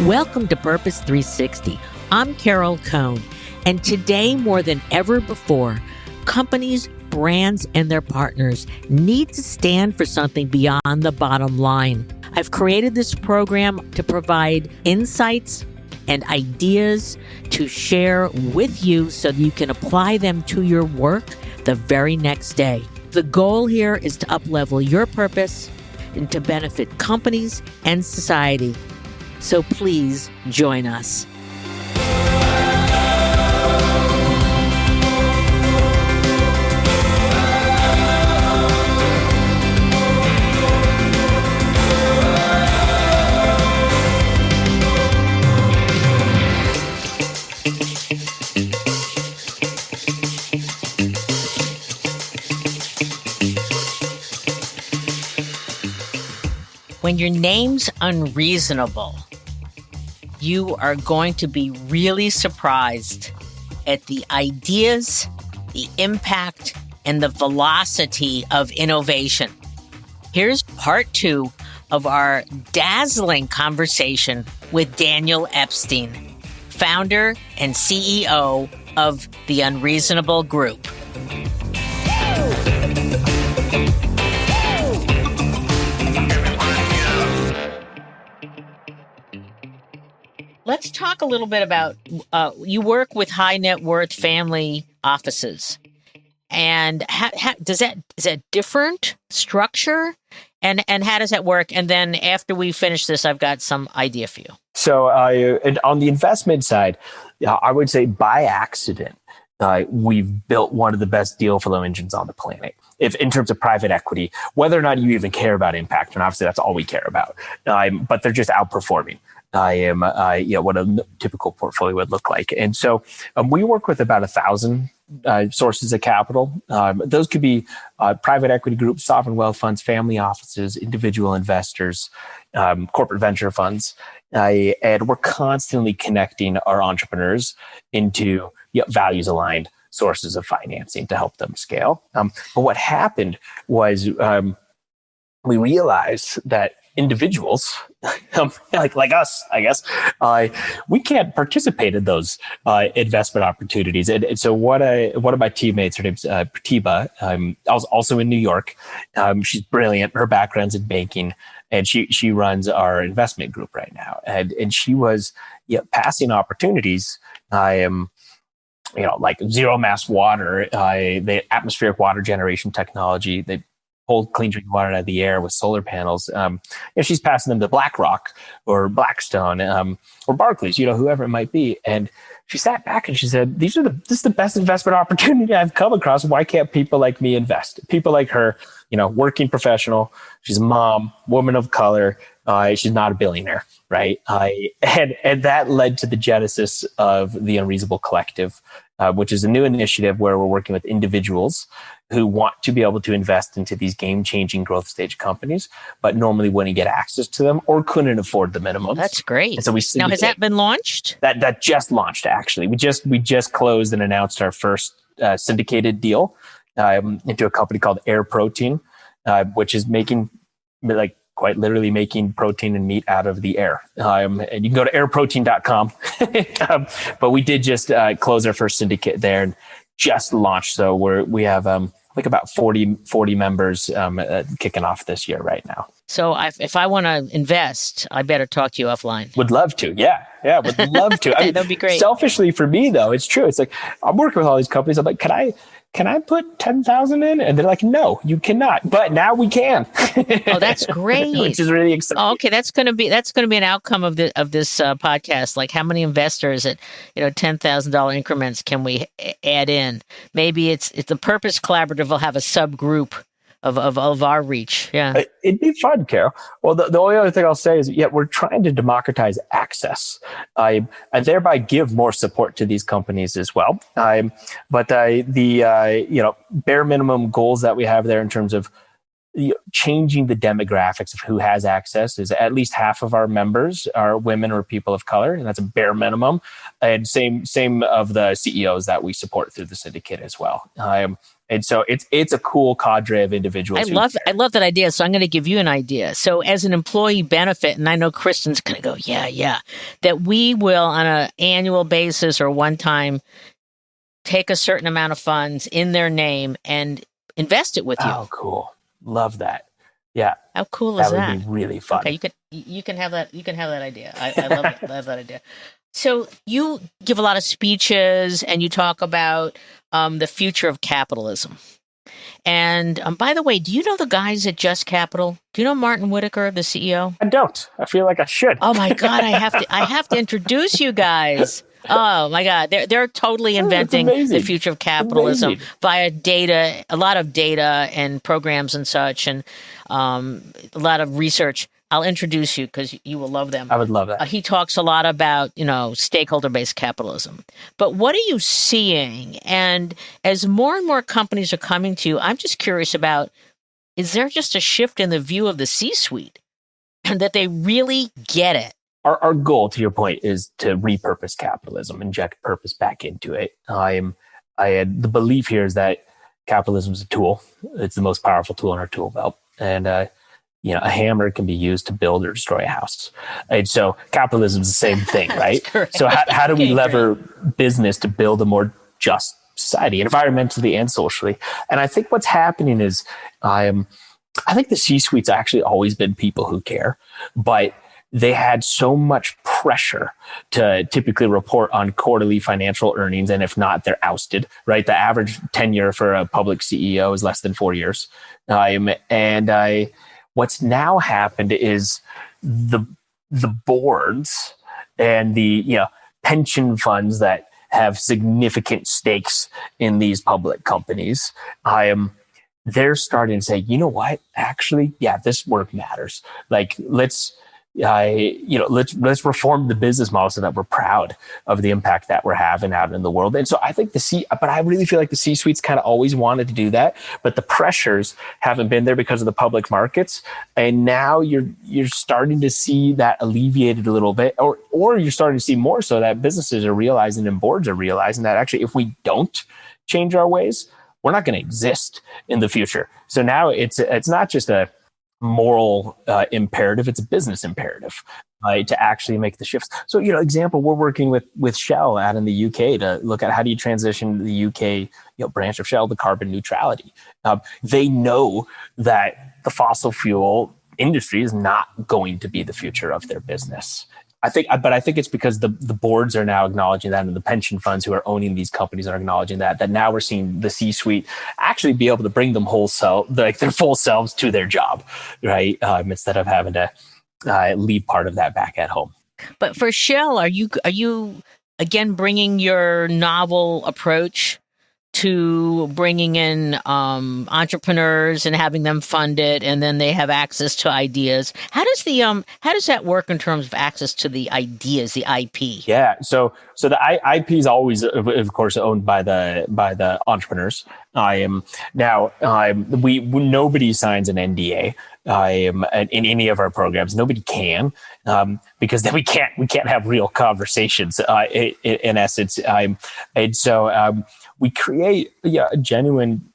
Welcome to Purpose 360. I'm Carol Cohn, and today more than ever before, companies, brands, and their partners need to stand for something beyond the bottom line. I've created this program to provide insights and ideas to share with you so that you can apply them to your work the very next day. The goal here is to up-level your purpose and to benefit companies and society. So please join us. When your name's Unreasonable, you are going to be really surprised at the ideas, the impact, and the velocity of innovation. Here's part 2 of our dazzling conversation with Daniel Epstein, founder and CEO of the Unreasonable Group. Let's talk a little bit about, you work with high net worth family offices. And is that different structure? And how does that work? And then after we finish this, I've got some idea for you. So on the investment side, I would say by accident, we've built one of the best deal flow engines on the planet. If in terms of private equity, whether or not you even care about impact, and obviously that's all we care about, but they're just outperforming. What a typical portfolio would look like. And so we work with about 1,000 sources of capital. Those could be private equity groups, sovereign wealth funds, family offices, individual investors, corporate venture funds. And we're constantly connecting our entrepreneurs into values-aligned sources of financing to help them scale. But what happened was we realized that individuals like us, I guess, we can't participate in those investment opportunities. And so one of my teammates, her name's Pratibha, I was also in New York. She's brilliant. Her background's in banking, and she runs our investment group right now. And she was passing opportunities. Like zero mass water, the atmospheric water generation technology, they hold clean drinking water out of the air with solar panels. She's passing them to BlackRock or Blackstone or Barclays, whoever it might be. And she sat back and she said, this is the best investment opportunity I've come across. Why can't people like me invest? People like her, working professional. She's a mom, woman of color. She's not a billionaire, right? And that led to the genesis of the Unreasonable Collective, which is a new initiative where we're working with individuals who want to be able to invest into these game-changing growth stage companies, but normally wouldn't get access to them or couldn't afford the minimums. That's great. And so now, has that been launched? That just launched, actually. We just closed and announced our first syndicated deal into a company called Air Protein, which is making quite literally making protein and meat out of the air. And you can go to airprotein.com. But we did just close our first syndicate there and just launched. So we have about 40 members kicking off this year right now. So if I want to invest, I better talk to you offline. Would love to. Yeah, would love to. That'd be great. Selfishly for me, though, it's true. It's like I'm working with all these companies. I'm like, can I put 10,000 in? And they're like, no, you cannot. But now we can. Oh, that's great. Which is really exciting. Oh, okay, that's going to be an outcome of this podcast. Like, how many investors at $10,000 increments can we add in? Maybe it's the Purpose Collaborative will have a subgroup of our reach. Yeah, it'd be fun, Carol. Well, the only other thing I'll say is, we're trying to democratize access, and thereby give more support to these companies as well. But the bare minimum goals that we have there in terms of changing the demographics of who has access is at least half of our members are women or people of color, and that's a bare minimum. And same of the CEOs that we support through the syndicate as well. And so it's a cool cadre of individuals. I love that idea. So I'm going to give you an idea. So as an employee benefit, and I know Kristen's going to go, yeah, that we will on an annual basis or one time take a certain amount of funds in their name and invest it with you. Oh, cool. Love that. Yeah. How cool is that? That would be really fun. Okay, you can have that. You can have that idea. I love it. I love that idea. So you give a lot of speeches and you talk about the future of capitalism. And by the way, do you know the guys at Just Capital? Do you know Martin Whitaker, the CEO? I don't. I feel like I should. Oh my God, I have to introduce you guys. Oh my God, they're totally inventing the future of capitalism via data, a lot of data and programs and such, and a lot of research. I'll introduce you because you will love them. I would love that. He talks a lot about, stakeholder-based capitalism. But what are you seeing? And as more and more companies are coming to you, I'm just curious about, is there just a shift in the view of the C-suite and that they really get it? Our goal, to your point, is to repurpose capitalism, inject purpose back into it. The belief here is that capitalism is a tool. It's the most powerful tool in our tool belt. And, a hammer can be used to build or destroy a house. And so capitalism is the same thing, right? So how do we lever business to build a more just society, environmentally and socially? And I think what's happening is I think the C-suite's actually always been people who care, but they had so much pressure to typically report on quarterly financial earnings. And if not, they're ousted, right? The average tenure for a public CEO is less than 4 years. What's now happened is the boards and the pension funds that have significant stakes in these public companies, they're starting to say, you know what? Actually, this work matters. Like, let's reform the business model so that we're proud of the impact that we're having out in the world. And so I think but I really feel like the C-suite's kind of always wanted to do that, but the pressures haven't been there because of the public markets. And now you're starting to see that alleviated a little bit, or you're starting to see more so that businesses are realizing and boards are realizing that actually, if we don't change our ways, we're not going to exist in the future. So now it's not just a moral imperative, it's a business imperative to actually make the shifts. So, example, we're working with Shell out in the UK to look at how do you transition the UK branch of Shell to carbon neutrality. They know that the fossil fuel industry is not going to be the future of their business. I think it's because the boards are now acknowledging that, and the pension funds who are owning these companies are acknowledging that now we're seeing the C-suite actually be able to bring them their full selves to their job, right? Instead of having to leave part of that back at home. But for Shell, are you again bringing your novel approach to bringing in entrepreneurs and having them fund it, and then they have access to ideas? How does that work in terms of access to the ideas, the IP? Yeah, so the IP is always, of course, owned by the entrepreneurs. Nobody signs an NDA in any of our programs. Nobody can, because then we can't have real conversations. In essence, and so we create a genuine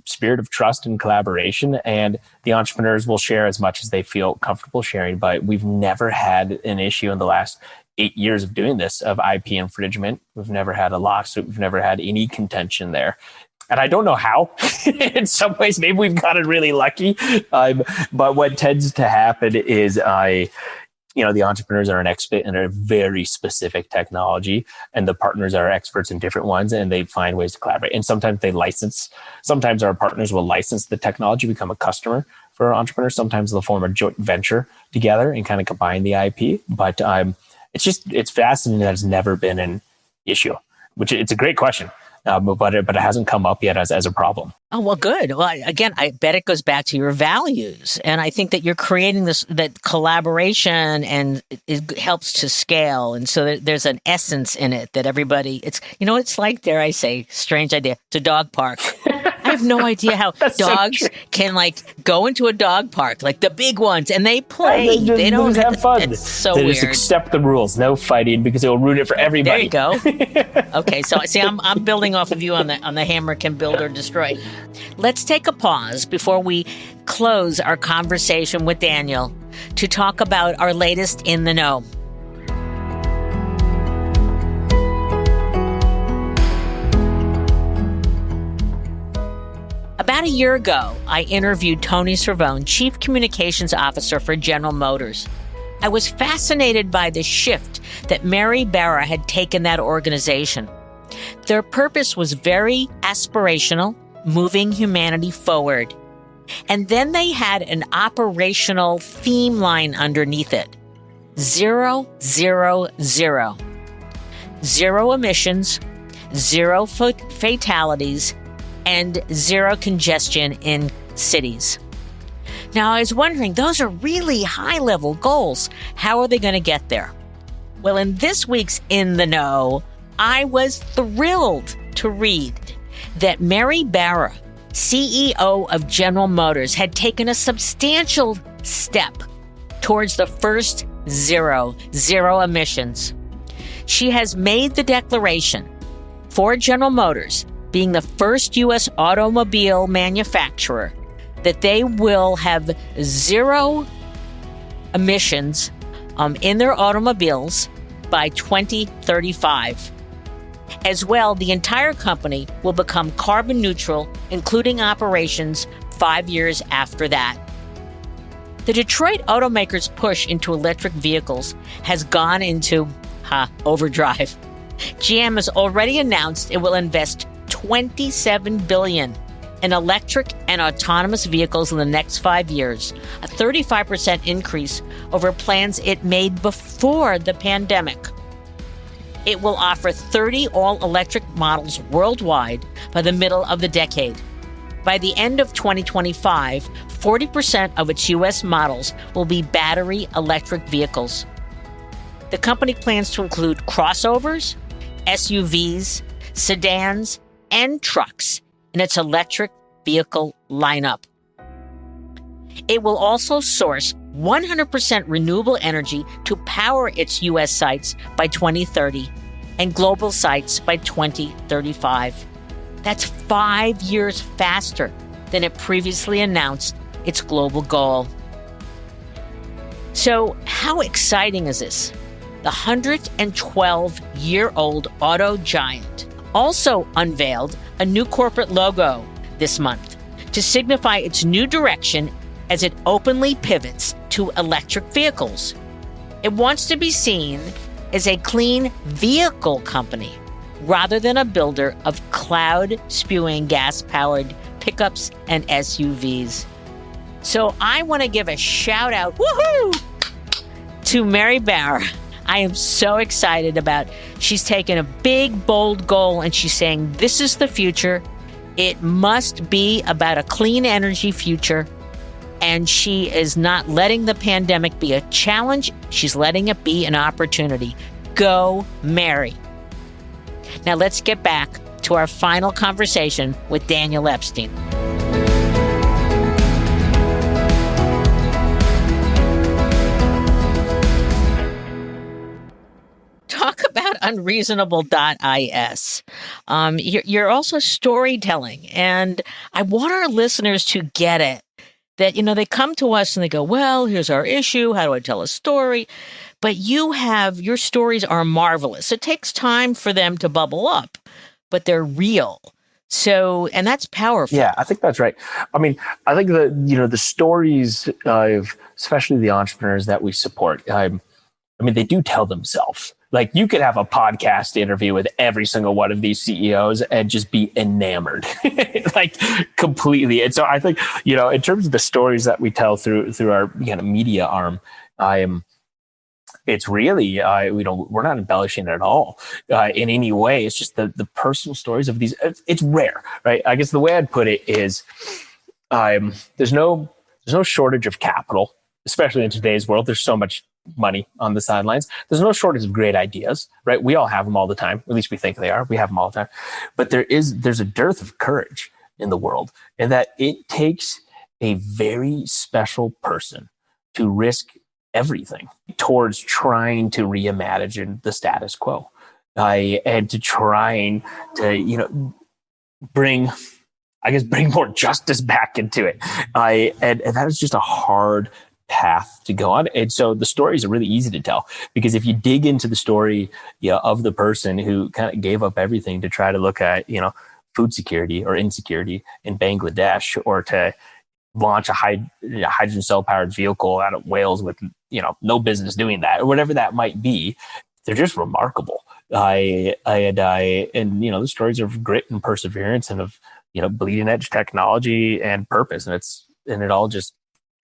spirit of trust and collaboration, and the entrepreneurs will share as much as they feel comfortable sharing. But we've never had an issue in the last 8 years of doing this of IP infringement. We've never had a lawsuit. We've never had any contention there. And I don't know how. In some ways, maybe we've gotten really lucky. But what tends to happen is the entrepreneurs are an expert in a very specific technology, and the partners are experts in different ones, and they find ways to collaborate. And sometimes sometimes our partners will license the technology, become a customer for our entrepreneurs. Sometimes they'll form a joint venture together and kind of combine the IP. But it's fascinating that it's never been an issue, which it's a great question. But it hasn't come up yet as a problem. Oh, well, good. Well, again, I bet it goes back to your values. And I think that you're creating that collaboration, and it helps to scale. And so there's an essence in it that everybody, it's like, dare I say, strange idea, to dog park. I have no idea how dogs can go into a dog park, like the big ones, and they play. They don't just have fun. It's so they weird. Just accept the rules, no fighting, because it will ruin it for everybody. There you go. Okay, so see, I'm building off of you on the hammer can build or destroy. Let's take a pause before we close our conversation with Daniel to talk about our latest In the Know. About a year ago, I interviewed Tony Cervone, Chief Communications Officer for General Motors. I was fascinated by the shift that Mary Barra had taken that organization. Their purpose was very aspirational, moving humanity forward. And then they had an operational theme line underneath it. 0, 0, 0. Zero emissions, zero fatalities, and zero congestion in cities. Now, I was wondering, those are really high-level goals. How are they going to get there? Well, in this week's In the Know, I was thrilled to read that Mary Barra, CEO of General Motors, had taken a substantial step towards the first zero emissions. She has made the declaration for General Motors, being the first U.S. automobile manufacturer, that they will have zero emissions in their automobiles by 2035. As well, the entire company will become carbon neutral, including operations 5 years after that. The Detroit automakers' push into electric vehicles has gone into overdrive. GM has already announced it will invest $27 billion in electric and autonomous vehicles in the next 5 years, a 35% increase over plans it made before the pandemic. It will offer 30 all-electric models worldwide by the middle of the decade. By the end of 2025, 40% of its U.S. models will be battery electric vehicles. The company plans to include crossovers, SUVs, sedans, and trucks in its electric vehicle lineup. It will also source 100% renewable energy to power its U.S. sites by 2030 and global sites by 2035. That's 5 years faster than it previously announced its global goal. So how exciting is this? The 112-year-old auto giant also unveiled a new corporate logo this month to signify its new direction as it openly pivots to electric vehicles. It wants to be seen as a clean vehicle company rather than a builder of cloud-spewing gas-powered pickups and SUVs. So I want to give a shout-out, woohoo, to Mary Barra. I am so excited she's taken a big, bold goal and she's saying, this is the future. It must be about a clean energy future. And she is not letting the pandemic be a challenge. She's letting it be an opportunity. Go, Mary. Now let's get back to our final conversation with Daniel Epstein. Talk about Unreasonable.is. You're also storytelling, and I want our listeners to get it. That, they come to us and they go, well, here's our issue. How do I tell a story? But your stories are marvelous. It takes time for them to bubble up, but they're real. So, and that's powerful. Yeah, I think that's right. I mean, I think the stories of, especially the entrepreneurs that we support, they do tell themselves. Like, you could have a podcast interview with every single one of these CEOs and just be enamored, like completely. And so I think, in terms of the stories that we tell through our media arm, it's really, we're not embellishing it at all in any way. It's just the personal stories of these. It's rare, right? I guess the way I'd put it is, there's no shortage of capital, especially in today's world. There's so much money on the sidelines. There's no shortage of great ideas, right? We all have them all the time. At least we think they are. We have them all the time. But there's a dearth of courage. in the world, and that it takes a very special person to risk everything towards trying to reimagine the status quo, and to trying to bring more justice back into it. And that is just a hard path to go on. And so the stories are really easy to tell, because if you dig into the story of the person who kind of gave up everything to try to look at, food security or insecurity in Bangladesh, or to launch a hydrogen cell powered vehicle out of Wales with, no business doing that, or whatever that might be, they're just remarkable. And the stories of grit and perseverance and of, bleeding edge technology and purpose. And it all just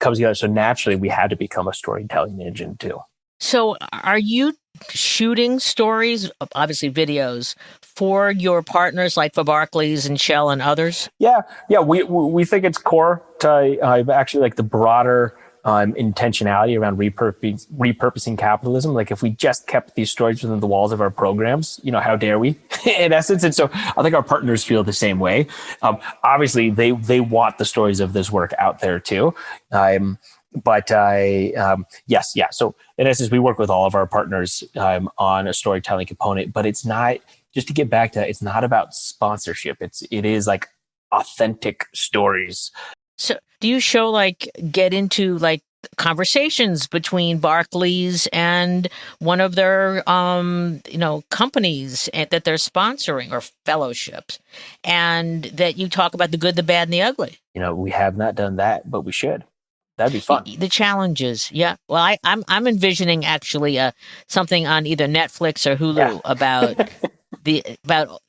comes together. So naturally we had to become a storytelling engine too. So are you shooting stories, obviously videos, for your partners like for Barclays and Shell and others? Yeah. We think it's core to actually like the broader intentionality around repurposing capitalism. Like if we just kept these stories within the walls of our programs, how dare we, in essence. And so I think our partners feel the same way. Obviously, they want the stories of this work out there too. Yes, yeah. So in essence, we work with all of our partners on a storytelling component, but it's not, just to get back to that, it's not about sponsorship. It is like authentic stories. So do you get into conversations between Barclays and one of their, companies that they're sponsoring or fellowships, and that you talk about the good, the bad, and the ugly? We have not done that, but we should. That'd be fun. The challenges, yeah. Well, I'm envisioning actually something on either Netflix or Hulu about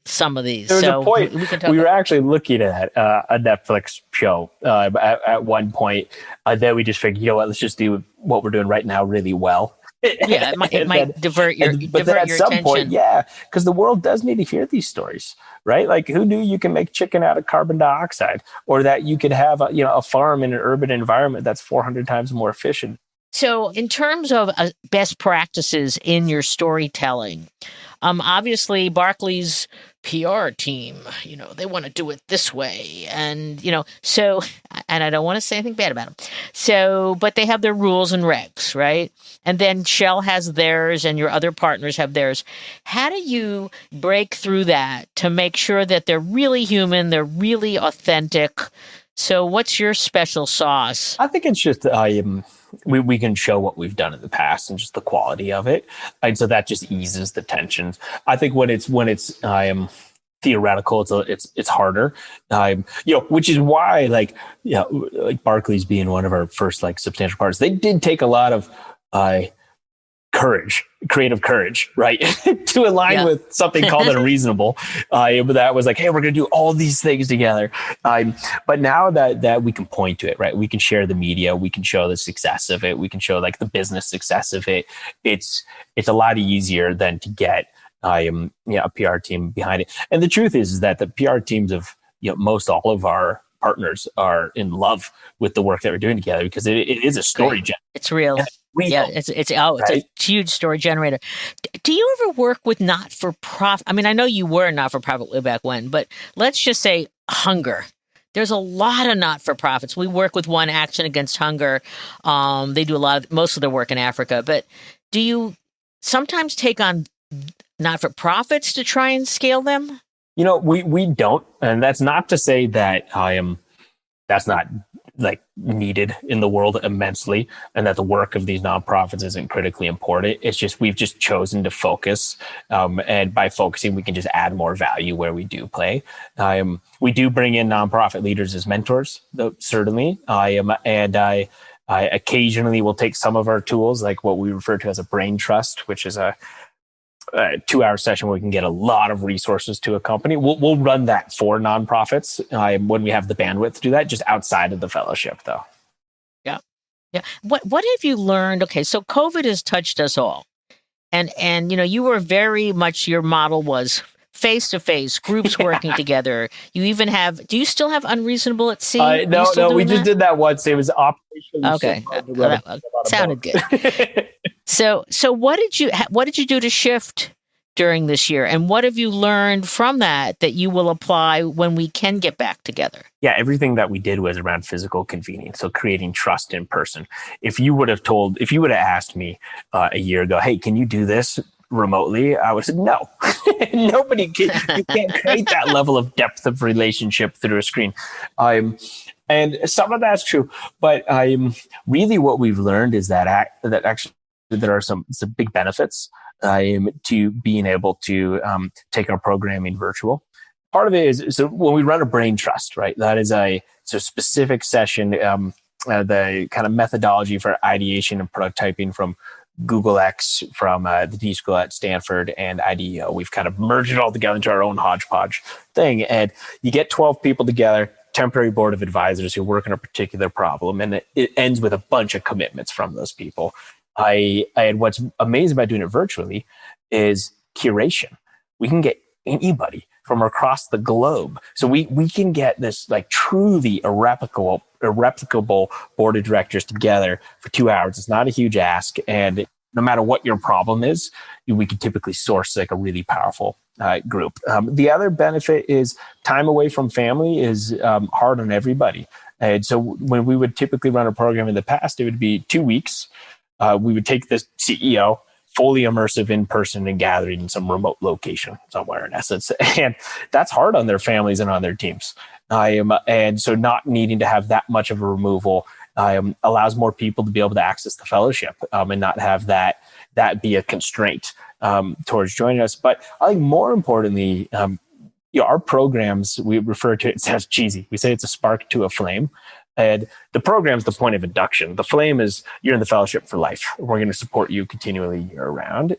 some of these. There was a point we were actually looking at a Netflix show at one point. Then we just figured, let's just do what we're doing right now really well. Yeah, it might divert your attention. Point, because the world does need to hear these stories, right? Like, who knew you can make chicken out of carbon dioxide, or that you could have a farm in an urban environment that's 400 times more efficient? So, in terms of best practices in your storytelling, obviously Barclays PR team, they want to do it this way. And, so, and I don't want to say anything bad about them. So, but they have their rules and regs, right? And then Shell has theirs and your other partners have theirs. How do you break through that to make sure that they're really human, they're really authentic? So what's your special sauce? I think it's just we can show what we've done in the past and just the quality of it, and so that just eases the tensions. I think when it's theoretical, it's harder, which is why like Barclays being one of our first substantial partners, they did take a lot of creative courage, right? to align with something called Unreasonable. But that was like, hey, we're going to do all these things together. But now that we can point to it, right? We can share the media, we can show the success of it, we can show the business success of it. It's a lot easier than to get a PR team behind it. And the truth is that the PR teams of most all of our partners are in love with the work that we're doing together, because it is a story generator. It's real. It's a huge story generator. Do you ever work with not-for-profit? I mean, I know you were not-for-profit way back when, but let's just say hunger. There's a lot of not-for-profits. We work with One Action Against Hunger. They do most of their work in Africa. But do you sometimes take on not-for-profits to try and scale them? We don't, and that's not to say that that's not needed in the world immensely, and that the work of these nonprofits isn't critically important. It's just we've just chosen to focus, and by focusing, we can just add more value where we do play. We do bring in nonprofit leaders as mentors, though, certainly. I occasionally will take some of our tools, like what we refer to as a brain trust, which is a 2-hour session where we can get a lot of resources to a company. We'll run that for nonprofits when we have the bandwidth to do that, just outside of the fellowship, though. Yeah. What have you learned? Okay, so COVID has touched us all, and you were very much, your model was face to face, groups working together. You even have. Do you still have Unreasonable at Sea? No, we just did that once. It was operationally okay. Sounded good. So what did you do to shift during this year? And what have you learned from that you will apply when we can get back together? Yeah, everything that we did was around physical convenience. So creating trust in person. If you would have asked me a year ago, hey, can you do this remotely? I would have said, no. You can't create that level of depth of relationship through a screen. And some of that's true, but really what we've learned is that actually there are some big benefits to being able to take our programming virtual. Part of it is, so when we run a brain trust, right? That is a specific session, the kind of methodology for ideation and prototyping from Google X, from the D School at Stanford, and IDEO. We've kind of merged it all together into our own hodgepodge thing. And you get 12 people together, temporary board of advisors who work on a particular problem, and it ends with a bunch of commitments from those people. And what's amazing about doing it virtually is curation. We can get anybody from across the globe. So we can get this like truly irreplicable board of directors together for 2 hours. It's not a huge ask. And no matter what your problem is, we can typically source like a really powerful group. The other benefit is time away from family is hard on everybody. And so when we would typically run a program in the past, it would be 2 weeks. We would take the CEO, fully immersive in person and gathering in some remote location somewhere in essence. And that's hard on their families and on their teams. And so not needing to have that much of a removal allows more people to be able to access the fellowship and not have that be a constraint towards joining us. But I think more importantly, our programs, we refer to it, sounds cheesy. We say it's a spark to a flame. And the program's the point of induction. The flame is you're in the fellowship for life. We're going to support you continually year round.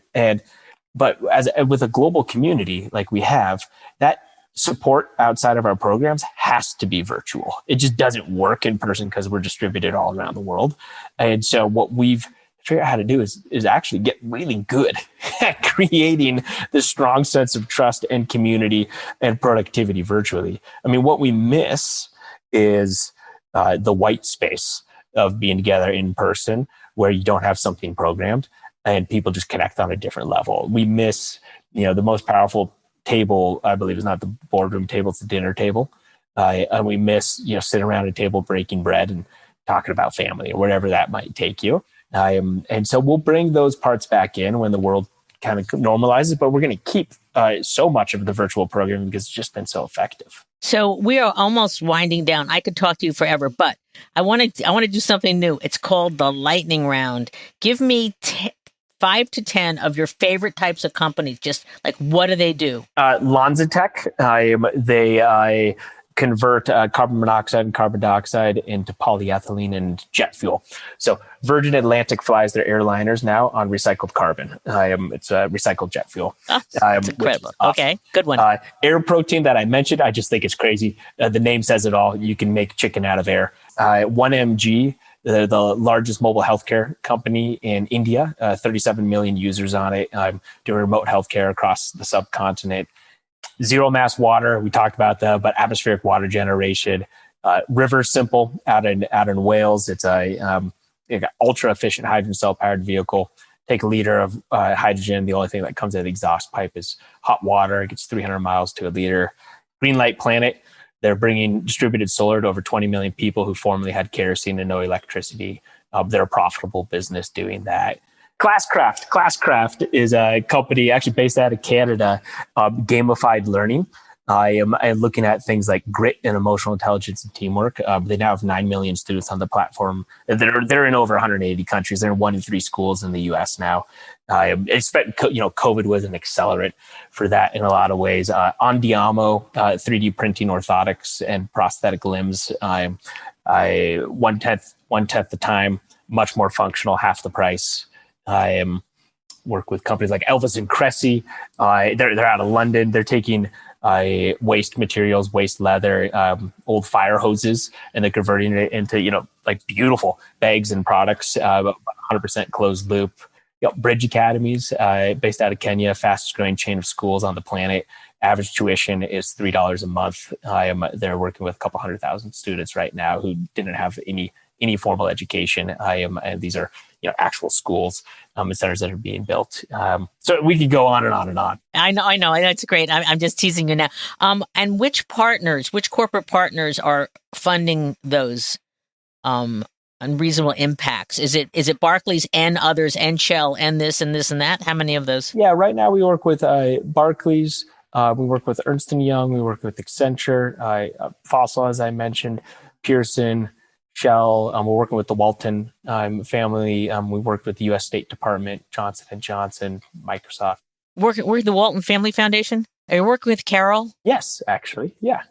But with a global community like we have, that support outside of our programs has to be virtual. It just doesn't work in person because we're distributed all around the world. And so what we've figured out how to do is actually get really good at creating this strong sense of trust and community and productivity virtually. I mean, what we miss is the white space of being together in person where you don't have something programmed and people just connect on a different level. We miss, the most powerful table, I believe, is not the boardroom table, it's the dinner table. And we miss, sitting around a table breaking bread and talking about family or whatever that might take you. And so we'll bring those parts back in when the world kind of normalizes, but we're going to keep so much of the virtual programming because it's just been so effective. So we are almost winding down. I could talk to you forever, but I want to do something new. It's called the lightning round. Give me 5 to 10 of your favorite types of companies. Just like, what do they do? Lonzatech, they convert carbon monoxide and carbon dioxide into polyethylene and jet fuel. So Virgin Atlantic flies their airliners now on recycled carbon. It's recycled jet fuel. Oh, that's incredible. Okay, good one. Air Protein that I mentioned, I just think it's crazy. The name says it all. You can make chicken out of air. 1MG, they're the largest mobile healthcare company in India, 37 million users on it, doing remote healthcare across the subcontinent. Zero mass water, we talked about that, but atmospheric water generation. River Simple out in Wales. It's a ultra efficient hydrogen cell powered vehicle. Take a liter of hydrogen. The only thing that comes out of the exhaust pipe is hot water. It gets 300 miles to a liter. Greenlight Planet. They're bringing distributed solar to over 20 million people who formerly had kerosene and no electricity. They're a profitable business doing that. Classcraft is a company actually based out of Canada, gamified learning. I'm looking at things like grit and emotional intelligence and teamwork. They now have 9 million students on the platform. They're in over 180 countries. They're in 1 in 3 schools in the U.S. now. COVID was an accelerant for that in a lot of ways. Andiamo, 3D printing orthotics and prosthetic limbs. One tenth the time, much more functional, half the price. I work with companies like Elvis and Cressy. They're out of London. They're taking waste materials, waste leather, old fire hoses, and they're converting it into like beautiful bags and products. 100% closed loop. Bridge Academies, based out of Kenya, fastest growing chain of schools on the planet. Average tuition is $3 a month. They're working with a couple 100,000 students right now who didn't have any any formal education. And these are actual schools and centers that are being built. So we could go on and on and on. I know. It's great. I'm just teasing you now. And which corporate partners are funding those unreasonable impacts? Is it Barclays and others and Shell and this and this and that? How many of those? Yeah, right now we work with Barclays. We work with Ernst & Young. We work with Accenture, Fossil, as I mentioned, Pearson, Shell. We're working with the Walton family. We worked with the U.S. State Department, Johnson & Johnson, Microsoft. Working with the Walton Family Foundation? Are you working with Carol? Yes, actually. Yeah.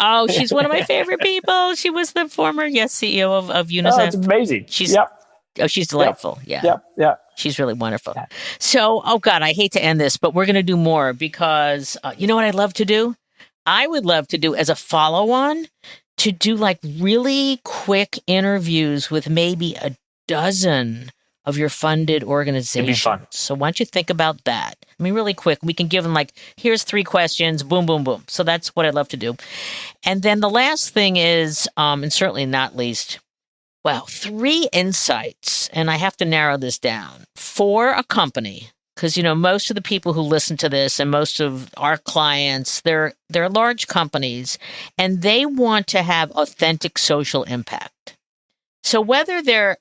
Oh, she's one of my favorite people. She was the former CEO of UNICEF. Oh, it's amazing. She's delightful. Yep. She's really wonderful. Yeah. So, oh God, I hate to end this, but we're going to do more because you know what I'd love to do? I would love to do as a follow-on to do like really quick interviews with maybe a dozen of your funded organizations. It'd be fun. So why don't you think about that? I mean, really quick. We can give them like, here's 3 questions, boom, boom, boom. So that's what I'd love to do. And then the last thing is, and certainly not least, 3 insights, and I have to narrow this down, for a company, because, most of the people who listen to this and most of our clients, they're large companies, and they want to have authentic social impact. So whether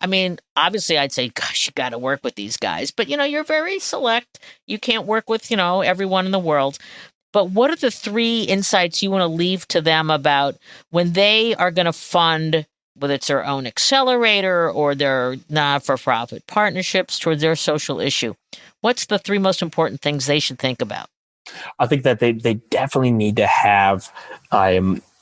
obviously I'd say, gosh, you got to work with these guys, but, you're very select. You can't work with, everyone in the world. But what are the 3 insights you want to leave to them about when they are going to fund, whether it's their own accelerator or their not-for-profit partnerships towards their social issue? What's the 3 most important things they should think about? I think that they definitely need to have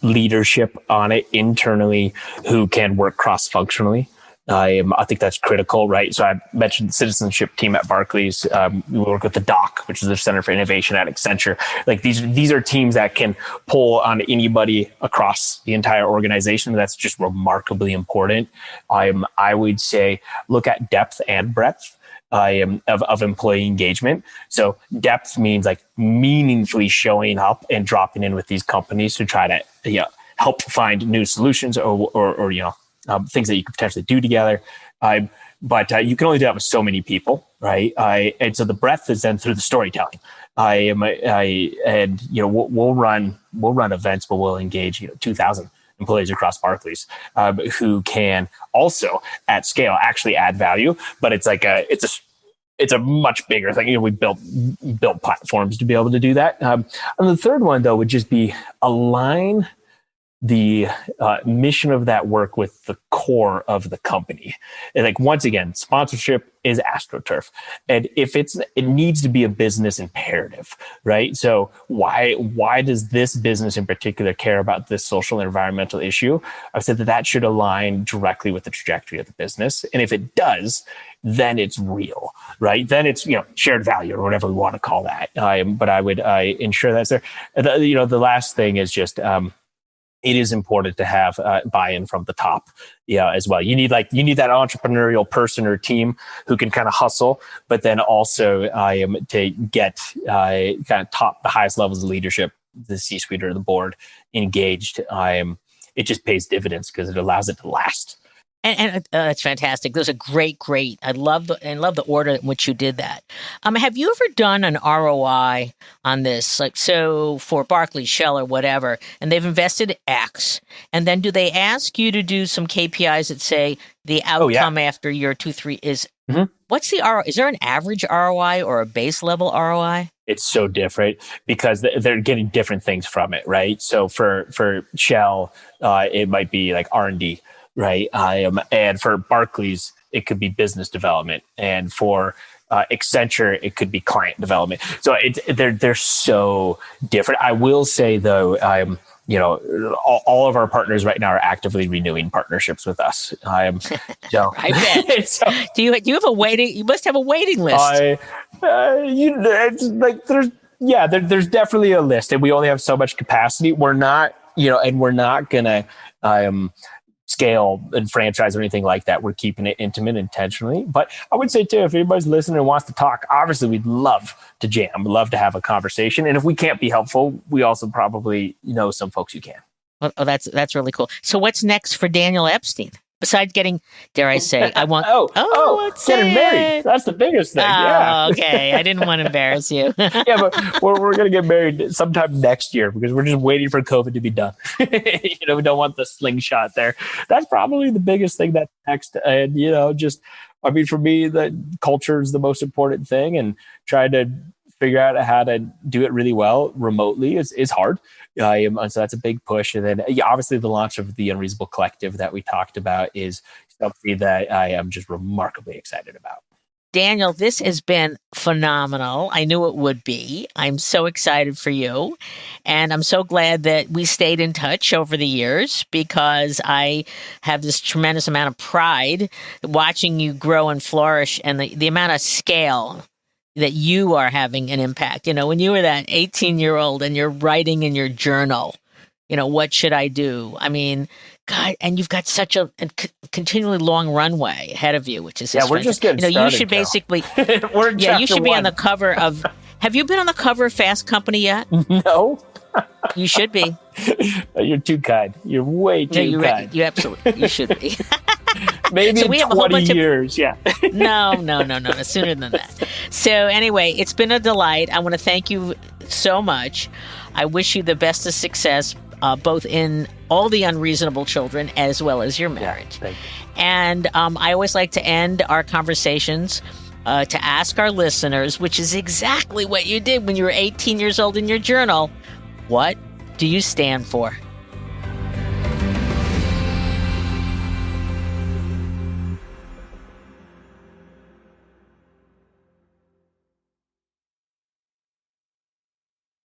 leadership on it internally who can work cross-functionally. I think that's critical, right? So I mentioned the citizenship team at Barclays. We work with the DOC, which is the Center for Innovation at Accenture. Like these are teams that can pull on anybody across the entire organization. That's just remarkably important. I would say look at depth and breadth of employee engagement. So depth means like meaningfully showing up and dropping in with these companies to try to help find new solutions or things that you could potentially do together. But you can only do that with so many people, right? And so the breadth is then through the storytelling. We'll run events, but we'll engage 2,000 employees across Barclays who can also at scale actually add value. But it's like it's a much bigger thing. We built platforms to be able to do that. And the third one though would just be align the mission of that work with the core of the company. And like, once again, sponsorship is AstroTurf. And if it needs to be a business imperative, right? So why does this business in particular care about this social and environmental issue? I've said that should align directly with the trajectory of the business. And if it does, then it's real, right? Then it's, shared value or whatever we want to call that. But I would ensure that's there. The last thing is just, it is important to have buy-in from the top, as well. You need that entrepreneurial person or team who can kind of hustle, but then also to get kind of the highest levels of leadership, the C-suite or the board engaged. It just pays dividends because it allows it to last. And that's fantastic. Those are great. I love the order in which you did that. Have you ever done an ROI on this? Like, so for Barclays, Shell, or whatever, and they've invested X, and then do they ask you to do some KPIs that say the outcome after year 2, 3 is, what's the ROI? Is there an average ROI or a base level ROI? It's so different because they're getting different things from it, right? So for Shell, it might be like R&D. Right. And for Barclays, it could be business development. And for Accenture, it could be client development. So they're so different. I will say, though, all of our partners right now are actively renewing partners's with us. So, I bet. So, do you have a waiting? You must have a waiting list. It's like there's definitely a list, and we only have so much capacity. We're not, and we're not gonna scale and franchise or anything like that. We're keeping it intimate intentionally. But I would say too, if anybody's listening and wants to talk, obviously we'd love to jam. We'd love to have a conversation. And if we can't be helpful, we also probably know some folks who can. Oh, that's really cool. So what's next for Daniel Epstein? Besides getting, dare I say, I want. Let's getting say married. it. That's the biggest thing. Oh, okay. I didn't want to embarrass you. Yeah, but we're going to get married sometime next year because we're just waiting for COVID to be done. We don't want the slingshot there. That's probably the biggest thing that's next. And, for me, the culture is the most important thing, and trying to figure out how to do it really well remotely is hard. So that's a big push. And then obviously the launch of the Unreasonable Collective that we talked about is something that I am just remarkably excited about. Daniel, this has been phenomenal. I knew it would be. I'm so excited for you. And I'm so glad that we stayed in touch over the years, because I have this tremendous amount of pride watching you grow and flourish, and the amount of scale that you are having an impact. When you were that 18-year-old and you're writing in your journal, what should I do? I mean, God, and you've got such a continually long runway ahead of you, which is we're just getting started. You should basically, we're in you should be one. on the cover of. Have you been on the cover of Fast Company yet? No. You should be. You're too kind. You're way too kind. You absolutely, you should be. Maybe so we in 20 years, yeah. No, sooner than that. So anyway, it's been a delight. I want to thank you so much. I wish you the best of success, both in all the unreasonable children as well as your marriage. Yeah, thank you. And I always like to end our conversations to ask our listeners, which is exactly what you did when you were 18 years old in your journal, what do you stand for?